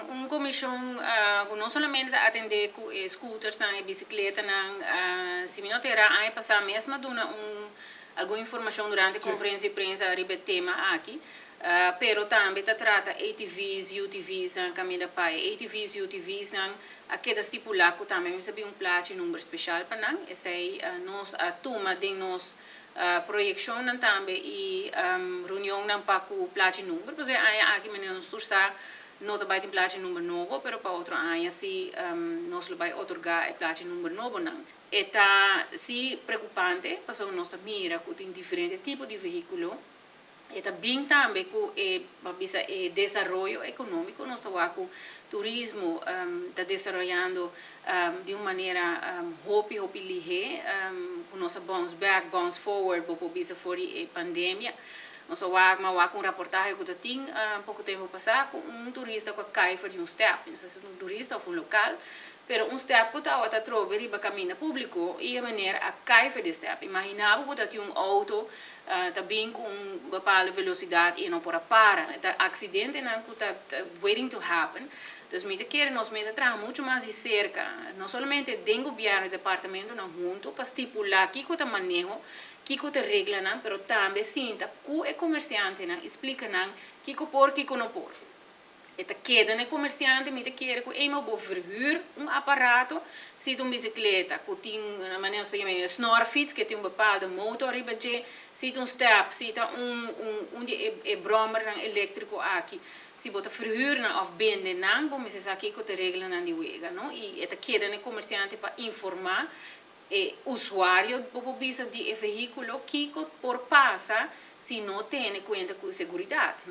tem comissão não somente atender com scooters e bicicletas, se não terá aí passar mesmo dona alguma informação durante a conferência de prensa a o tema aqui, pero também trata ATVs, UTVs, caminho pai, ATVs, UTVs, a que estipular que também sabe plato número especial para nós, essa aí nós a turma de nós projeção também e reunião não para o plato número, porque aqui nós sursa não vai ter plato número novo, pero para outro ano assim nós vai otorgar o plato número novo não. Eta si preocupante, porque nós mira que tem diferentes tipos de veículos. Eta bem também com o desenvolvimento econômico, nós estamos com turismo está desenvolvendo de uma maneira hope ligeira, com nossa bounce back, bounce forward, para bisa fora a pandemia. Nós estamos com reportagem que tem pouco tempo passado com turista que cai de step, não sei se turista ou local. Pero step que está trova riba caminho público e a maneira a cair de step. Imaginava que tinha auto também com bepaalde velocidade e não pode parar. O acidente não está waiting to happen. Então, muitas vezes nós mesmos trabalhamos muito mais de cerca, não somente dentro do governo, departamento, não junto, para estipular que está manejo, que está regra, mas também sinta que o comerciante explica que por, que não por. Eta queda no comerciante, me quer que eenmaal vou verhuur apparato, se uma bicicleta, que tem uma maneira se chama snorfiets, que tem bepaalde motor ribaje, se step, se de brommer elétrico aqui, se bota verhuur of bende nang, bom se aqui que te regla na die wega, no? E eta queda no comerciante para informar o usuário por vista de veículo que por passa se não tem conta com segurança,